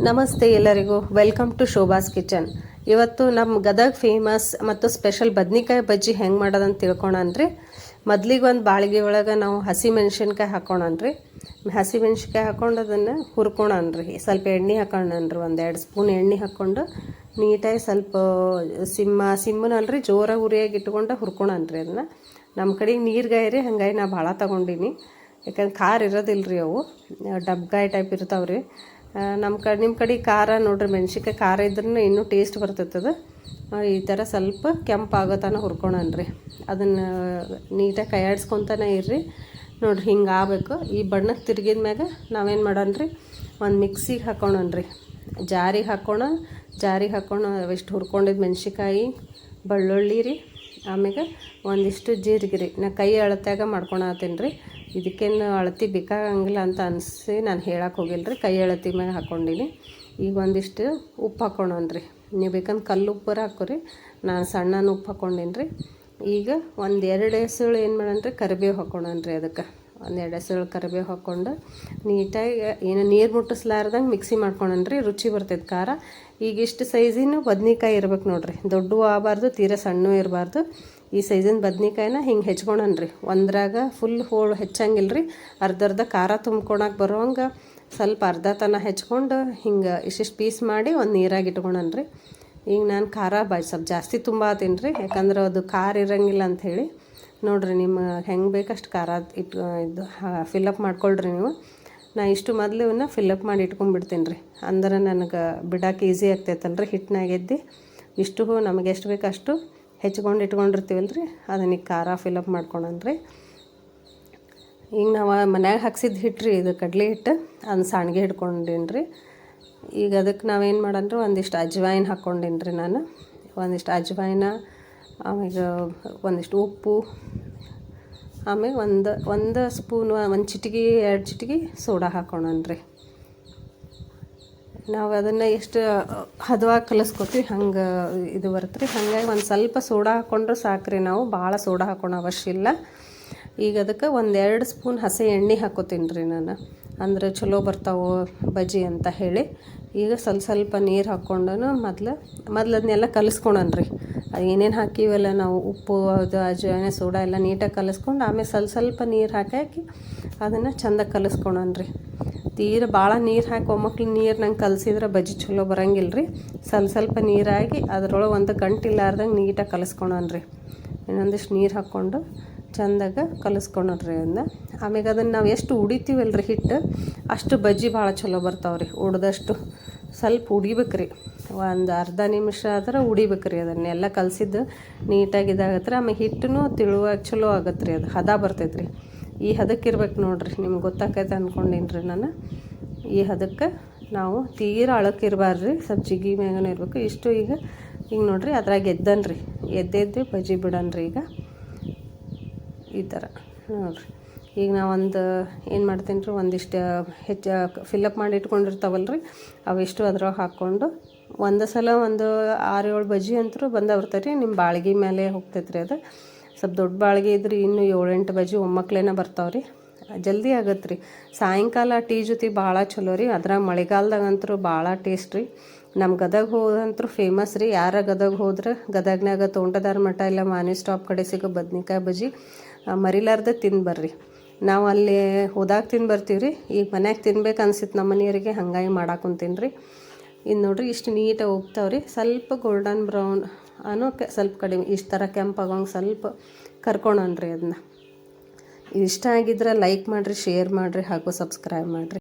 ನಮಸ್ತೆ ಎಲ್ಲರಿಗೂ, welcome to Shobha's kitchen. ಇವತ್ತು ನಮ್ಮ ಗದಗ ಫೇಮಸ್ ಮತ್ತು ಸ್ಪೆಷಲ್ ಬದ್ನಿಕಾಯಿ ಬಜ್ಜಿ ಹೆಂಗೆ ಮಾಡೋದಂತ ತಿಳ್ಕೊಳನ್ರಿ. ಮೊದ್ಲಿಗೆ ಒಂದು ಬಾಳಿಗೆ ಒಳಗೆ ನಾವು ಹಸಿ ಮೆಣಸಿನ್ಕಾಯಿ ಹಾಕೋಣನ್ರಿ. ಹಸಿ ಮೆಣಸಿನ್ಕಾಯಿ ಹಾಕೊಂಡು ಅದನ್ನು ಹುರ್ಕೊಳನ್ರಿ. ಸ್ವಲ್ಪ ಎಣ್ಣೆ ಹಾಕೋಣನ್ರಿ, 1-2 ಸ್ಪೂನ್ ಎಣ್ಣೆ ಹಾಕ್ಕೊಂಡು ನೀಟಾಗಿ ಸ್ವಲ್ಪ ಸಿಮ್ಮನಲ್ರಿ ಜೋರಾಗಿ ಉರಿಯಾಗಿ ಇಟ್ಕೊಂಡು ಹುರ್ಕೊಳನ್ರಿ. ಅದನ್ನು ನಮ್ಮ ಕಡೆಗೆ ನೀರ್ಗಾಯಿ ರೀ, ಹಂಗಾಗಿ ನಾ ಭಾಳ ತೊಗೊಂಡಿನಿ. ಯಾಕಂದ್ರೆ ಖಾರ ಇರೋದಿಲ್ಲ ರೀ, ಅವು ಡಬ್ಗಾಯಿ ಟೈಪ್ ಇರ್ತಾವ್ರಿ. ನಿಮ್ಮ ಕಡೆ ಖಾರ ನೋಡ್ರಿ, ಮೆಣ್ಸಿನ್ಕಾಯಿ ಖಾರ ಇದ್ರೂ ಇನ್ನೂ ಟೇಸ್ಟ್ ಬರ್ತೈತದ. ಈ ಥರ ಸ್ವಲ್ಪ ಕೆಂಪಾಗೋ ತನಕ ಹುರ್ಕೊಳನ್ರಿ. ಅದನ್ನು ನೀಟಾಗಿ ಕೈಯಾಡಿಸ್ಕೊತಾನೆ ಇರ್ರಿ. ನೋಡ್ರಿ ಹಿಂಗೆ ಆಗಬೇಕು. ಈ ಬಣ್ಣಕ್ಕೆ ತಿರುಗಿದ ಮ್ಯಾಗ ನಾವೇನು ಮಾಡೋಣ್ರಿ, ಒಂದು ಮಿಕ್ಸಿಗೆ ಹಾಕೋಣನ್ರಿ. ಜಾರಿಗೆ ಹಾಕೋಣ ಎಷ್ಟು ಹುರ್ಕೊಂಡಿದ್ದು ಮೆಣ್ಸಿನ್ಕಾಯಿ, ಬೆಳ್ಳುಳ್ಳಿ ರೀ, ಆಮ್ಯಾಗ ಒಂದಿಷ್ಟು ಜೀರಿಗೆ ರೀ. ನಾ ಕೈ ಅಳತ್ಯಾಗ ಮಾಡ್ಕೊಳತ್ತೀನಿ ರೀ. ಇದಕ್ಕೇನು ಅಳತಿ ಬೇಕಾಗಂಗಿಲ್ಲ ಅಂತ ಅನಿಸಿ ನಾನು ಹೇಳಕ್ಕೆ ಹೋಗಿಲ್ಲ ರೀ. ಕೈ ಅಳತಿ ಮ್ಯಾಗ ಹಾಕ್ಕೊಂಡಿನಿ. ಈಗ ಒಂದಿಷ್ಟು ಉಪ್ಪು ಹಾಕೋಣನ್ರಿ. ನೀವು ಬೇಕಂದ್ರೆ ಕಲ್ಲು ಉಪ್ಪರ ಹಾಕೋರಿ. ನಾನು ಸಣ್ಣ ಉಪ್ಪು ಹಾಕ್ಕೊಂಡಿನಿ ರೀ. ಈಗ 1-2 ಎಸಳು ಏನು ಮಾಡೋಣ್ರಿ, ಕರಿಬೇವು ಹಾಕೋಣನ್ರಿ. ಅದಕ್ಕೆ 1-2 ಎಸಳು ಕರಿಬೇವು ಹಾಕ್ಕೊಂಡು ನೀಟಾಗಿ ಏನು ನೀರು ಮುಟ್ಟಿಸ್ಲಾರ್ದಂಗೆ ಮಿಕ್ಸಿ ಮಾಡ್ಕೊಳನ್ರಿ. ರುಚಿ ಬರ್ತೈತೆ ಖಾರ. ಈಗ ಇಷ್ಟು ಸೈಜಿನ ಬದ್ನಿಕಾಯಿ ಇರ್ಬೇಕು ನೋಡ್ರಿ. ದೊಡ್ಡವು ಆಗಬಾರ್ದು, ತೀರ ಸಣ್ಣ ಇರಬಾರ್ದು. ಈ ಸೈಜಿನ ಬದ್ನಿಕಾಯಿನ ಹಿಂಗೆ ಹೆಚ್ಕೊಳನ್ರಿ. ಒಂದ್ರಾಗ ಫುಲ್ ಹೋಳು ಹೆಚ್ಚಂಗಿಲ್ಲ ರೀ. ಅರ್ಧ ಖಾರ ತುಂಬ್ಕೊಳಕ್ಕೆ ಬರೋಂಗೆ ಸ್ವಲ್ಪ ಅರ್ಧ ತನ ಹೆಚ್ಕೊಂಡು ಹಿಂಗೆ ಇಷ್ಟಿಷ್ಟು ಪೀಸ್ ಮಾಡಿ ಒಂದು ನೀರಾಗಿ ಇಟ್ಕೊಳನ್ರಿ. ಈಗ ನಾನು ಖಾರ ಸ್ವಲ್ಪ ಜಾಸ್ತಿ ತುಂಬಾತೀನಿ ರೀ, ಯಾಕಂದ್ರೆ ಅದು ಖಾರ ಇರೋಂಗಿಲ್ಲ ಅಂಥೇಳಿ. ನೋಡಿರಿ, ನಿಮ್ಮ ಹೆಂಗೆ ಬೇಕಷ್ಟು ಖಾರ ಇದು ಫಿಲ್ಲಪ್ ಮಾಡ್ಕೊಳ್ರಿ ನೀವು. ನಾ ಇಷ್ಟು ಮೊದಲು ಇವನ್ನ ಫಿಲ್ಲಪ್ ಮಾಡಿ ಇಟ್ಕೊಂಡ್ಬಿಡ್ತೀನಿ ರೀ. ಅಂದ್ರೆ ನನಗೆ ಬಿಡೋಕೆ ಈಸಿ ಆಗ್ತೈತಲ್ರಿ. ಹಿಟ್ಟಿನಾಗೆದ್ದು ಇಷ್ಟು ನಮಗೆ ಎಷ್ಟು ಬೇಕು ಅಷ್ಟು ಹೆಚ್ಕೊಂಡು ಇಟ್ಕೊಂಡಿರ್ತೀವಲ್ಲ ರೀ, ಅದನ್ನ ಖಾರ ಫಿಲ್ಲಪ್ ಮಾಡ್ಕೊಳನ್ರಿ. ಈಗ ನಾವು ಮನ್ಯಾಗ ಹಾಕ್ಸಿದ್ದು ಹಿಟ್ಟು ರೀ, ಇದು ಕಡಲೆ ಹಿಟ್ಟು. ಅದನ್ನ ಸಣ್ಣಗೆ ಹಿಡ್ಕೊಂಡೀನಿ ರೀ. ಈಗ ಅದಕ್ಕೆ ನಾವೇನು ಮಾಡೋಣ್ರಿ, ಒಂದಿಷ್ಟು ಅಜ್ವಾಯಿನ ಹಾಕ್ಕೊಂಡೀನಿ ರೀ ನಾನು. ಒಂದಿಷ್ಟು ಅಜ್ವಾಯಿನ, ಆಮೇಲೆ ಒಂದಿಷ್ಟು ಉಪ್ಪು, ಆಮೇಲೆ ಒಂದು ಸ್ಪೂನ್, 1 ಚಿಟಿಕೆ 2 ಚಿಟಿಕೆ ಸೋಡಾ ಹಾಕೋಣನ್ರಿ. ನಾವು ಅದನ್ನು ಎಷ್ಟು ಹದವಾಗಿ ಕಲಿಸ್ಕೊತೀವಿ ಹಂಗೆ ಇದು ಬರುತ್ತೆ ರೀ. ಹಾಗಾಗಿ ಒಂದು ಸ್ವಲ್ಪ ಸೋಡಾ ಹಾಕ್ಕೊಂಡ್ರೆ ಸಾಕ್ರಿ. ನಾವು ಭಾಳ ಸೋಡಾ ಹಾಕೋಣ ಅವಶ್ಯ ಇಲ್ಲ. ಈಗ ಅದಕ್ಕೆ 1-2 ಸ್ಪೂನ್ ಹಸಿ ಎಣ್ಣೆ ಹಾಕೋತೀನಿ ರೀ ನಾನು, ಅಂದರೆ ಚಲೋ ಬರ್ತಾವೆ ಬಜ್ಜಿ ಅಂತ ಹೇಳಿ. ಈಗ ಸ್ವಲ್ಪ ನೀರು ಹಾಕ್ಕೊಂಡು ಮೊದಲು ಅದನ್ನೆಲ್ಲ ಕಲಿಸ್ಕೊಳನ್ರಿ. ಅದು ಏನೇನು ಹಾಕಿವಲ್ಲ ನಾವು, ಉಪ್ಪು, ಅದು ಅಜ್ವಾಯಿನ, ಸೋಡಾ ಎಲ್ಲ ನೀಟಾಗಿ ಕಲಿಸ್ಕೊಂಡು ಆಮೇಲೆ ಸ್ವಲ್ಪ ನೀರು ಹಾಕಿ ಅದನ್ನು ಚೆಂದ ಕಲಿಸ್ಕೊಳನ್ರಿ. ತೀರ ಭಾಳ ನೀರು ಹಾಕಿ ಒಮ್ಮಕ್ಳು ನೀರು ನಂಗೆ ಕಲಸಿದ್ರೆ ಬಜ್ಜಿ ಚಲೋ ಬರೋಂಗಿಲ್ಲ ರೀ. ಸ್ವಲ್ಪ ನೀರಾಗಿ ಅದರೊಳಗೆ ಒಂದು ಗಂಟಿಲ್ಲಾರ್ದಂಗೆ ನೀಟಾಗಿ ಕಲಿಸ್ಕೊಳನ್ರಿ. ಇನ್ನೊಂದಿಷ್ಟು ನೀರು ಹಾಕ್ಕೊಂಡು ಚೆಂದಾಗ ಕಲಿಸ್ಕೊಳನ್ರಿ ಅದನ್ನ. ಆಮೇಲೆ ಅದನ್ನು ನಾವು ಎಷ್ಟು ಉಡಿತೀವಲ್ಲ ರೀ ಹಿಟ್ಟು, ಅಷ್ಟು ಬಜ್ಜಿ ಭಾಳ ಚಲೋ ಬರ್ತಾವ್ರಿ. ಉಡ್ದಷ್ಟು ಸ್ವಲ್ಪ ಉಡಿಬೇಕು ರೀ. ಒಂದು ಅರ್ಧ ನಿಮಿಷ ಆದ್ರೆ ಉಡಿಬೇಕು ರೀ. ಅದನ್ನೆಲ್ಲ ಕಲಸಿದ್ದು ನೀಟಾಗಿ ಇದಾಗತ್ತೆ ರೀ. ಆಮೇಲೆ ಹಿಟ್ಟೂ ತಿಳುವಾಗಿ ಚಲೋ ಆಗತ್ತೆ ರೀ. ಅದು ಹದ ಬರ್ತೈತೆ ರೀ. ಈ ಹದಕ್ಕೆ ಇರ್ಬೇಕು ನೋಡ್ರಿ. ನಿಮ್ಗೆ ಗೊತ್ತಾಕೈತೆ ಅಂದ್ಕೊಂಡೀನಿ ರೀ ನಾನು. ಈ ಹದಕ್ಕೆ ನಾವು ತೀರ ಅಳಕ್ಕಿರಬಾರ್ದು, ಸ್ವಲ್ಪ ಜಿಗಿ ಮ್ಯಾಗನೇ ಇರಬೇಕು. ಇಷ್ಟು ಈಗ ನೋಡ್ರಿ, ಅದ್ರಾಗ ಎದ್ದನ್ರಿ. ಎದ್ದು ಬಜ್ಜಿ ಬಿಡನ್ರಿ. ಈಗ ಈ ಥರ ನೋಡಿರಿ. ಈಗ ನಾವು ಏನು ಮಾಡ್ತೀನಿ ರೀ, ಒಂದಿಷ್ಟು ಹೆಚ್ಚು ಫಿಲ್ಲಪ್ ಮಾಡಿ ಇಟ್ಕೊಂಡಿರ್ತಾವಲ್ಲ ರೀ, ಅವಿಷ್ಟು ಅದ್ರೊಳಗೆ ಹಾಕ್ಕೊಂಡು ಒಂದು ಸಲ 6-7 ಬಜ್ಜಿ ಅಂತೂ ಬಂದವ್ರ್ತಾರೆ ರೀ. ನಿಮ್ಮ ಬಾಳ್ಗೆ ಮೇಲೆ ಹೋಗ್ತೈತೆ ರೀ ಅದು. ಸ್ವಲ್ಪ ದೊಡ್ಡ ಬಾಳ್ಗೆ ಇದ್ರಿ ಇನ್ನೂ 7-8 ಬಜ್ಜಿ ಒಮ್ಮಕ್ಲೇನ ಬರ್ತಾವೆ ರೀ. ಜಲ್ದಿ ಆಗತ್ತೆ ರೀ. ಸಾಯಂಕಾಲ ಟೀ ಜೊತೆ ಭಾಳ ಚಲೋ ರೀ. ಅದ್ರಾಗ ಮಳೆಗಾಲದಾಗಂತೂ ಭಾಳ ಟೇಸ್ಟ್ ರೀ. ನಮ್ಮ ಗದಗ ಹೋದಂತೂ ಫೇಮಸ್ ರೀ. ಯಾರ ಗದಗ ಹೋದ್ರೆ ಗದಗ್ನಾಗ ತೋಂಟದಾರ ಮಠ ಇಲ್ಲ ಮಾನಿ ಸ್ಟಾಪ್ ಕಡೆ ಸಿಗೋ ಬದ್ನಿಕಾಯಿ ಬಜ್ಜಿ ಮರಿಲಾರ್ದೆ ತಿಂದು ಬರ್ರಿ. ನಾವು ಅಲ್ಲಿ ಹೋದಾಗ ತಿಂದು ಬರ್ತೀವಿ ರೀ. ಈಗ ಮನ್ಯಾಗ ತಿನ್ಬೇಕು ಅನ್ಸಿತ್ತು ನಮ್ಮ ಮನೆಯವರಿಗೆ, ಹಂಗಾಗಿ ಮಾಡಾಕೊಂತೀನಿ ರೀ. ಇನ್ನು ನೋಡಿರಿ, ಇಷ್ಟು ನೀಟಾಗಿ ಹೋಗ್ತಾವ್ರಿ. ಸ್ವಲ್ಪ ಗೋಲ್ಡನ್ ಬ್ರೌನ್ ಅನ್ನೋಕೆ ಸ್ವಲ್ಪ ಕಡಿಮೆ, ಇಷ್ಟು ಥರ ಕೆಂಪಾಗೋಂಗೆ ಸ್ವಲ್ಪ ಕರ್ಕೊಳನ್ರಿ ಅದನ್ನ. ಇಷ್ಟ ಆಗಿದ್ರೆ ಲೈಕ್ ಮಾಡಿರಿ, ಶೇರ್ ಮಾಡಿರಿ ಹಾಗೂ ಸಬ್ಸ್ಕ್ರೈಬ್ ಮಾಡಿರಿ.